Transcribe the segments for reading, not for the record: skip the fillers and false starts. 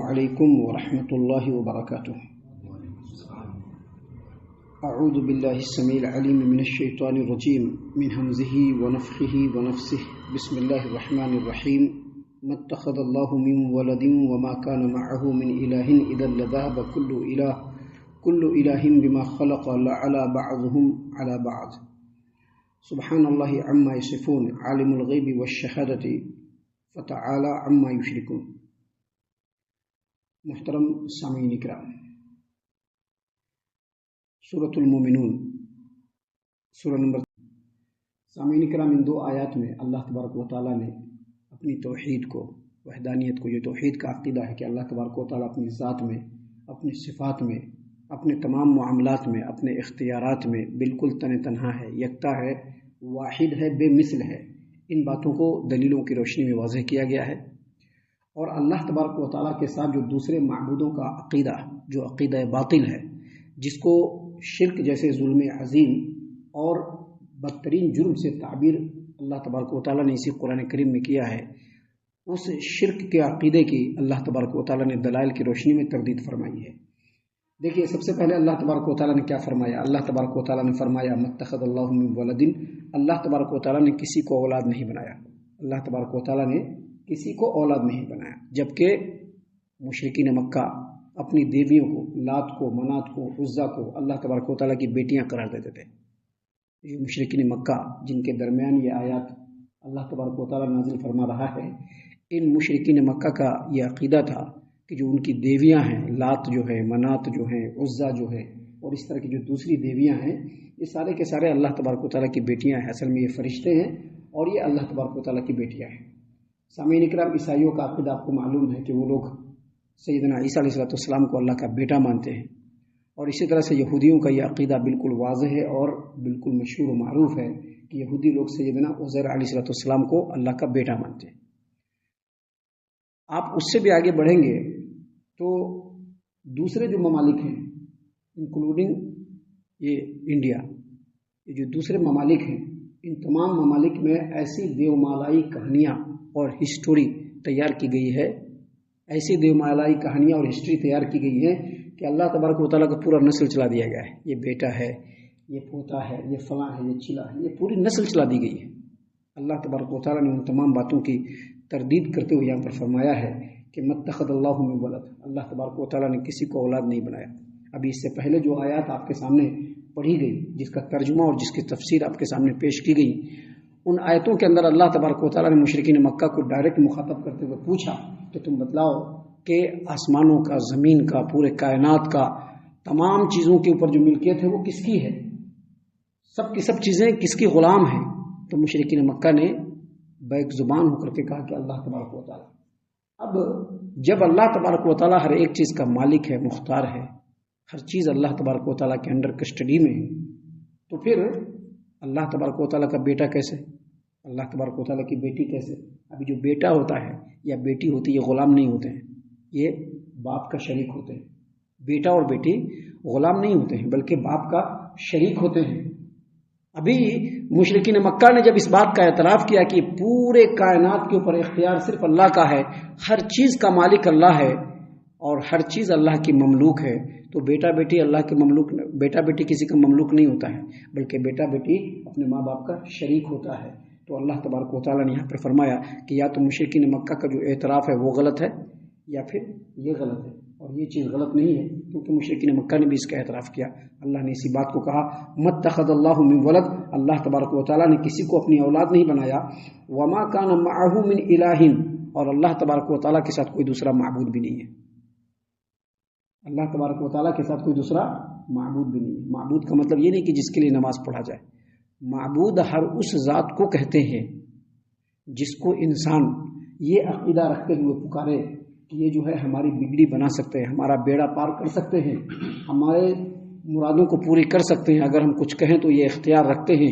علیکم ورحمۃ اللہ وبرکاتہ۔ اعوذ باللہ السمیع العلیم من الشیطان الرجیم من ہمزہ ونفخہ ونفثہ بسم اللہ الرحمن الرحیم۔ ما اتخذ اللہ من ولد وما كان معه من الہ اذا لذهب كل الہ بما خلق لعلى بعضهم على بعض سبحان اللہ عما یصفون عالم الغیب والشہادۃ فتعالی عما یشرکون۔ محترم سامعین اکرام، سورۃ المومنون سورہ نمبر سامعین اکرام، ان دو آیات میں اللہ تبارک و تعالیٰ نے اپنی توحید کو، وحدانیت کو، یہ توحید کا عقیدہ ہے کہ اللہ تبارک و تعالیٰ اپنی ذات میں، اپنی صفات میں، اپنے تمام معاملات میں، اپنے اختیارات میں بالکل تنہا ہے، یکتا ہے، واحد ہے، بے مثل ہے۔ ان باتوں کو دلیلوں کی روشنی میں واضح کیا گیا ہے، اور اللہ تبارک و تعالیٰ کے ساتھ جو دوسرے معبودوں کا عقیدہ، جو عقیدہ باطل ہے، جس کو شرک جیسے ظلم عظیم اور بدترین جرم سے تعبیر اللہ تبارک و تعالیٰ نے اسی قرآن کریم میں کیا ہے، اس شرک کے عقیدے کی اللہ تبارک و تعالیٰ نے دلائل کی روشنی میں تردید فرمائی ہے۔ دیکھیے، سب سے پہلے اللہ تبارک و تعالیٰ نے کیا فرمایا؟ اللہ تبارک و تعالیٰ نے فرمایا ما اتخذ اللہ من ولد، اللہ تبارک و تعالیٰ نے کسی کو اولاد نہیں بنایا۔ اللہ تبارک و تعالیٰ نے کسی کو اولاد نہیں بنایا، جبکہ مشرکین مکہ اپنی دیویوں کو، لات کو، منات کو، عزا کو اللہ تبارک و تعالیٰ کی بیٹیاں قرار دیتے تھے۔ یہ مشرکین مکہ جن کے درمیان یہ آیات اللہ تبارک و تعالیٰ نازل فرما رہا ہے، ان مشرکین مکہ کا یہ عقیدہ تھا کہ جو ان کی دیویاں ہیں، لات جو ہے، منات جو ہے، عزا جو ہے، اور اس طرح کی جو دوسری دیویاں ہیں، یہ سارے کے سارے اللہ تبارک و تعالیٰ کی بیٹیاں ہیں۔ اصل میں یہ فرشتے ہیں اور یہ اللہ تبارک و تعالیٰ کی بیٹیاں ہیں۔ سامعین اکرام، عیسائیوں کا عقیدہ آپ کو معلوم ہے کہ وہ لوگ سیدنا عیسیٰ علیہ السلام کو اللہ کا بیٹا مانتے ہیں، اور اسی طرح سے یہودیوں کا یہ عقیدہ بالکل واضح ہے اور بالکل مشہور و معروف ہے کہ یہودی لوگ سیدنا عزیر علیہ السلام کو اللہ کا بیٹا مانتے ہیں۔ آپ اس سے بھی آگے بڑھیں گے تو دوسرے جو ممالک ہیں، انکلوڈنگ یہ انڈیا، یہ جو دوسرے ممالک ہیں، ان تمام ممالک میں ایسی دیومالائی کہانیاں اور ہسٹوری تیار کی گئی ہے، ایسی دیومالائی کہانیاں اور ہسٹری تیار کی گئی ہے کہ اللہ تبارک و تعالیٰ کا پورا نسل چلا دیا گیا ہے۔ یہ بیٹا ہے، یہ پوتا ہے، یہ فلاں ہے، یہ چلا ہے، یہ پوری نسل چلا دی گئی ہے۔ اللہ تبارک و تعالیٰ نے ان تمام باتوں کی تردید کرتے ہوئے یہاں پر فرمایا ہے کہ ما اتخذ اللہ من ولد، اللہ تبارک و تعالیٰ نے کسی کو اولاد نہیں بنایا۔ ابھی اس سے پہلے جو آیات آپ کے سامنے پڑھی گئی، جس کا ترجمہ اور جس کی تفسیر آپ کے سامنے پیش کی گئی، ان آیتوں کے اندر اللہ تبارک و تعالیٰ نے مشرکین مکہ کو ڈائریکٹ مخاطب کرتے ہوئے پوچھا کہ تم بتلاؤ کہ آسمانوں کا، زمین کا، پورے کائنات کا، تمام چیزوں کے اوپر جو ملکیت ہے وہ کس کی ہے؟ سب کی سب چیزیں کس کی غلام ہیں؟ تو مشرکین مکہ نے بیک زبان ہو کر کے کہا کہ اللہ تبارک و تعالیٰ۔ اب جب اللہ تبارک و تعالیٰ ہر ایک چیز کا مالک ہے، مختار ہے، ہر چیز اللہ تبارک و تعالیٰ کے انڈر کسٹڈی میں ہے، تو پھر اللہ تبارک و تعالیٰ کا بیٹا کیسے؟ اللہ تبارک و تعالیٰ کی بیٹی کیسے؟ ابھی جو بیٹا ہوتا ہے یا بیٹی ہوتی ہے، یہ غلام نہیں ہوتے ہیں، یہ باپ کا شریک ہوتے ہیں۔ بیٹا اور بیٹی غلام نہیں ہوتے ہیں بلکہ باپ کا شریک ہوتے ہیں۔ ابھی مشرکین مکہ نے جب اس بات کا اعتراف کیا کہ پورے کائنات کے اوپر اختیار صرف اللہ کا ہے، ہر چیز کا مالک اللہ ہے اور ہر چیز اللہ کی مملوک ہے، تو بیٹا بیٹی اللہ کے مملوک، بیٹا بیٹی کسی کا مملوک نہیں ہوتا ہے بلکہ بیٹا بیٹی اپنے ماں باپ کا شریک ہوتا ہے۔ تو اللہ تبارک و تعالیٰ نے یہاں پر فرمایا کہ یا تو مشرکین مکہ کا جو اعتراف ہے وہ غلط ہے یا پھر یہ غلط ہے، اور یہ چیز غلط نہیں ہے کیونکہ مشرکین مکہ نے بھی اس کا اعتراف کیا۔ اللہ نے اسی بات کو کہا ما اتخذ اللہ من ولد، اللہ تبارک و تعالیٰ نے کسی کو اپنی اولاد نہیں بنایا، وما کان معه من الہ، اور اللہ تبارک و تعالیٰ کے ساتھ کوئی دوسرا معبود بھی نہیں ہے۔ اللہ تبارک و تعالیٰ کے ساتھ کوئی دوسرا معبود بھی نہیں ہے۔ معبود کا مطلب یہ نہیں کہ جس کے لیے نماز پڑھا جائے، معبود ہر اس ذات کو کہتے ہیں جس کو انسان یہ عقیدہ رکھتے ہوئے پکارے کہ یہ جو ہے ہماری بگڑی بنا سکتے ہیں، ہمارا بیڑا پار کر سکتے ہیں، ہمارے مرادوں کو پوری کر سکتے ہیں، اگر ہم کچھ کہیں تو یہ اختیار رکھتے ہیں،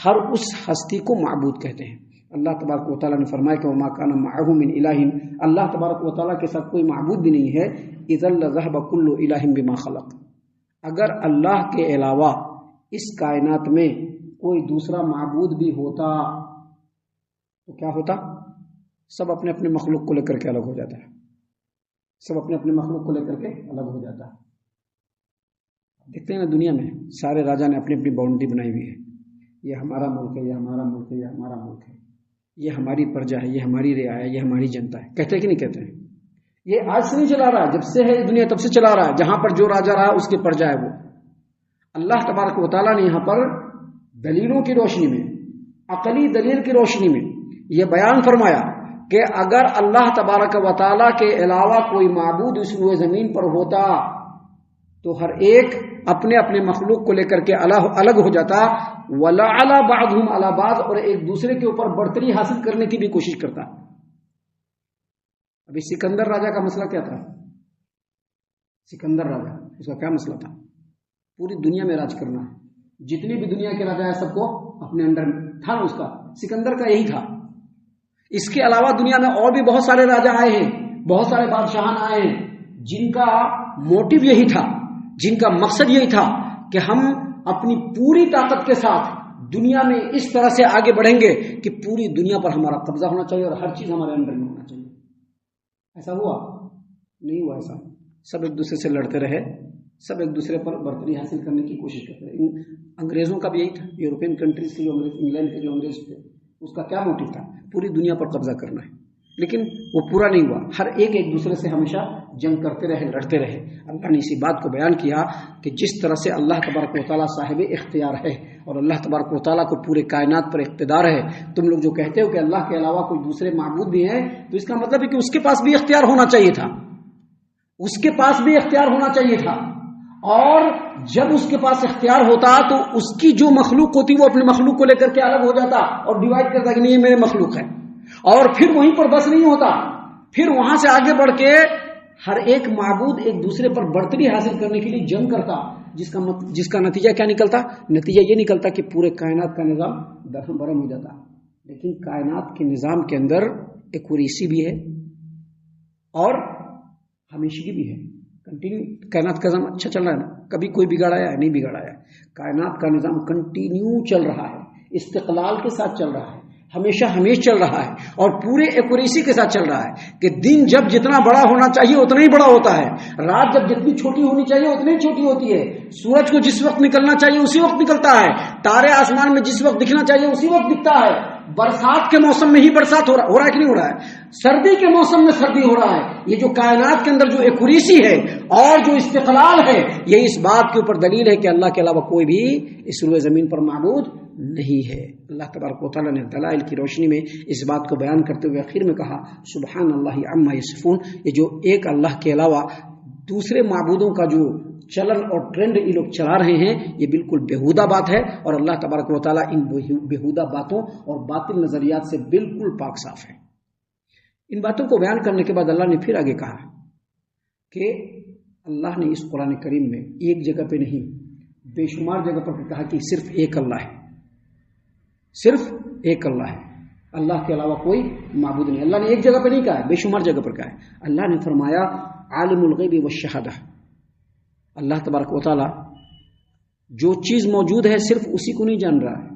ہر اس ہستی کو معبود کہتے ہیں۔ اللہ تبارک و تعالیٰ نے فرمایا کہ وما کان معه من الہ، اللہ تبارک و تعالیٰ کے ساتھ کوئی معبود بھی نہیں ہے، اذا لذهب كل الہ بما خلق، اگر اللہ کے علاوہ اس کائنات میں کوئی دوسرا معبود بھی ہوتا تو کیا ہوتا؟ سب اپنے اپنے مخلوق کو لے کر کے الگ ہو جاتا ہے، سب اپنے اپنے مخلوق کو لے کر کے الگ ہو جاتا ہے. دیکھتے ہیں نا دنیا میں سارے راجا نے اپنی اپنی باؤنڈری بنائی ہوئی ہے. یہ ہمارا ملک ہے، یہ ہمارا ملک ہے، یہ ہمارا ملک ہے، یہ ہماری پرجا ہے، یہ ہماری رعایا ہے، یہ ہماری جنتا ہے. کہتے ہیں کہ نہیں کہتے ہیں؟ یہ آج سے نہیں چلا رہا، جب سے ہے دنیا تب سے چلا رہا ہے. جہاں پر جو راجا رہا اس کی پرجا ہے وہ. اللہ تبارک و تعالیٰ نے یہاں پر دلیلوں کی روشنی میں، عقلی دلیل کی روشنی میں یہ بیان فرمایا کہ اگر اللہ تبارک و تعالیٰ کے علاوہ کوئی معبود اس روئے زمین پر ہوتا تو ہر ایک اپنے اپنے مخلوق کو لے کر کے الگ ہو جاتا. وَلَعَلَى بَعْضُهُمْ عَلَى بَعْضٍ، اور ایک دوسرے کے اوپر برتری حاصل کرنے کی بھی کوشش کرتا. ابھی سکندر راجا کا مسئلہ کیا تھا؟ سکندر راجا اس کا کیا مسئلہ تھا؟ پوری دنیا میں راج کرنا ہے. جتنی بھی دنیا کے راجا ہیں سب کو اپنے اندر تھا اس کا. سکندر کا یہی تھا. اس کے علاوہ دنیا میں اور بھی بہت سارے راجا آئے ہیں، بہت سارے بادشاہان آئے ہیں جن کا موٹیو یہی تھا، جن کا مقصد یہی تھا کہ ہم اپنی پوری طاقت کے ساتھ دنیا میں اس طرح سے آگے بڑھیں گے کہ پوری دنیا پر ہمارا قبضہ ہونا چاہیے اور ہر چیز ہمارے انڈر میں ہونا چاہیے. ایسا ہوا؟ نہیں ہوا ایسا. سب ایک دوسرے سے لڑتے رہے، سب ایک دوسرے پر برتری حاصل کرنے کی کوشش کرتے رہے. انگریزوں کا بھی یہی تھا. یورپین کنٹریز کے جو انگلینڈ کے جو انگریز تھے اس کا کیا موٹیو تھا؟ پوری دنیا پر قبضہ کرنا ہے. لیکن وہ پورا نہیں ہوا. ہر ایک دوسرے سے ہمیشہ جنگ کرتے رہے، لڑتے رہے. اللہ نے اسی بات کو بیان کیا کہ جس طرح سے اللہ تبارک و تعالیٰ صاحب اختیار ہے اور اللہ تبارک و تعالیٰ کو پورے کائنات پر اقتدار ہے. تم لوگ جو کہتے ہو کہ اللہ کے علاوہ کوئی دوسرے معبود بھی ہیں تو اس کا مطلب ہے کہ اس کے پاس بھی اختیار ہونا چاہیے تھا. اس کے پاس بھی اختیار ہونا چاہیے تھا. اور جب اس کے پاس اختیار ہوتا تو اس کی جو مخلوق ہوتی وہ اپنے مخلوق کو لے کر کے الگ ہو جاتا اور ڈیوائڈ کرتا کہ نہیں یہ میرے مخلوق ہے. اور پھر وہیں پر بس نہیں ہوتا، پھر وہاں سے آگے بڑھ کے ہر ایک معبود ایک دوسرے پر برتری حاصل کرنے کے لیے جنگ کرتا، جس کا نتیجہ کیا نکلتا؟ نتیجہ یہ نکلتا کہ پورے کائنات کا نظام درہم برہم ہو جاتا. لیکن کائنات کے نظام کے اندر ایک وریثی بھی ہے اور ہمیشگی بھی ہے. کنٹینیو کائنات کا نظام اچھا چل رہا ہے نا، کبھی کوئی بگاڑا ہے؟ نہیں بگاڑا ہے. کائنات کا نظام کنٹینیو چل رہا ہے، استقلال کے ساتھ چل رہا ہے، ہمیشہ چل رہا ہے اور پورے ایکوریسی کے ساتھ چل رہا ہے کہ دن جب جتنا بڑا ہونا چاہیے اتنا ہی بڑا ہوتا ہے، رات جب جتنی چھوٹی ہونی چاہیے اتنی ہی چھوٹی ہوتی ہے، سورج کو جس وقت نکلنا چاہیے اسی وقت نکلتا ہے، تارے آسمان میں جس وقت دکھنا چاہیے اسی وقت دکھتا ہے. برسات کے موسم میں ہی برسات ہو رہا ہے کہ نہیں ہو رہا ہے؟ سردی کے موسم میں سردی ہو رہا ہے. یہ جو کائنات کے اندر جو ایکوریسی ہے اور جو استقلال ہے یہ اس بات کے اوپر دلیل ہے کہ اللہ کے علاوہ کوئی بھی اس روئے زمین پر معبود نہیں ہے. اللہ تبارک و تعالیٰ نے دلائل کی روشنی میں اس بات کو بیان کرتے ہوئے آخر میں کہا سبحان اللہ عما یصفون. یہ جو ایک اللہ کے علاوہ دوسرے معبودوں کا جو چلن اور ٹرینڈ یہ لوگ چلا رہے ہیں یہ بالکل بےہودہ بات ہے اور اللہ تبارک و تعالیٰ ان بےہودہ باتوں اور باطل نظریات سے بالکل پاک صاف ہے. ان باتوں کو بیان کرنے کے بعد اللہ نے پھر آگے کہا کہ اللہ نے اس قرآن کریم میں ایک جگہ پہ نہیں بے شمار جگہ پر کہا کہ صرف ایک اللہ ہے، صرف ایک اللہ ہے، اللہ کے علاوہ کوئی معبود نہیں. اللہ نے ایک جگہ پہ نہیں کہا ہے، بے شمار جگہ پر کہا ہے. اللہ نے فرمایا عالم الغیب والشہادہ، اللہ تبارک و تعالی جو چیز موجود ہے صرف اسی کو نہیں جان رہا ہے،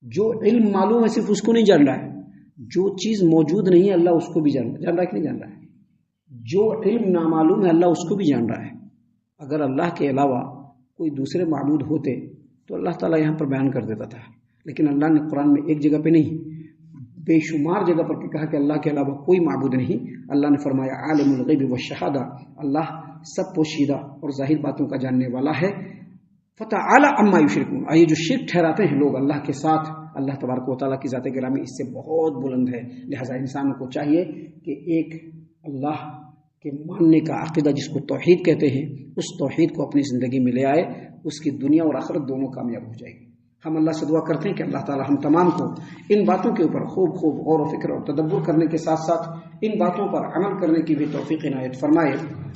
جو علم معلوم ہے صرف اس کو نہیں جان رہا ہے، جو چیز موجود نہیں ہے اللہ اس کو بھی جان رہا ہے کہ نہیں جان رہا ہے، جو علم نامعلوم ہے اللہ اس کو بھی جان رہا ہے. اگر اللہ کے علاوہ کوئی دوسرے معبود ہوتے تو اللہ تعالیٰ یہاں پر بیان کر دیتا تھا، لیکن اللہ نے قرآن میں ایک جگہ پہ نہیں بے شمار جگہ پر کہا کہ اللہ کے علاوہ کوئی معبود نہیں. اللہ نے فرمایا عالم الغیب والشہادہ، اللہ سب پوشیدہ اور ظاہر باتوں کا جاننے والا ہے. فتعالی عما یشرکون، یہ جو شرک ٹھہراتے ہیں لوگ اللہ کے ساتھ، اللہ تبارک و تعالیٰ کی ذات گرامی اس سے بہت بلند ہے. لہذا انسانوں کو چاہیے کہ ایک اللہ کے ماننے کا عقیدہ جس کو توحید کہتے ہیں اس توحید کو اپنی زندگی میں لے آئے، اس کی دنیا اور آخرت دونوں کامیاب ہو جائے گی. ہم اللہ سے دعا کرتے ہیں کہ اللہ تعالی ہم تمام کو ان باتوں کے اوپر خوب غور و فکر اور تدبر کرنے کے ساتھ ساتھ ان باتوں پر عمل کرنے کی بھی توفیق عنایت فرمائے،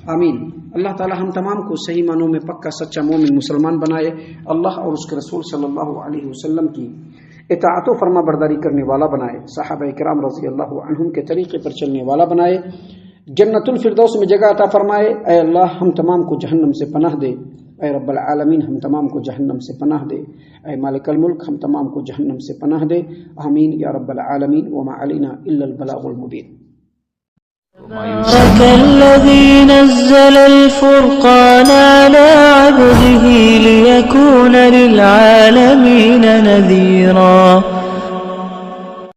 آمین. اللہ تعالی ہم تمام کو صحیح معنوں میں پکا سچا مومن مسلمان بنائے، اللہ اور اس کے رسول صلی اللہ علیہ وسلم کی اطاعت و فرما برداری کرنے والا بنائے، صحابہ کرام رضی اللہ عنہم کے طریقے پر چلنے والا بنائے، جنت الفردوس میں جگہ عطا فرمائے. اے اللہ ہم تمام کو جہنم سے پناہ دے، اے رب العالمین ہم تمام کو جہنم سے پناہ دے، اے مالک الملک ہم تمام کو جہنم سے پناہ دے، آمین یا رب العالمین. وما علینا الا البلاغ المبین. تبارك الذي نزل الفرقان على عبده ليكون للعالمين نذيرا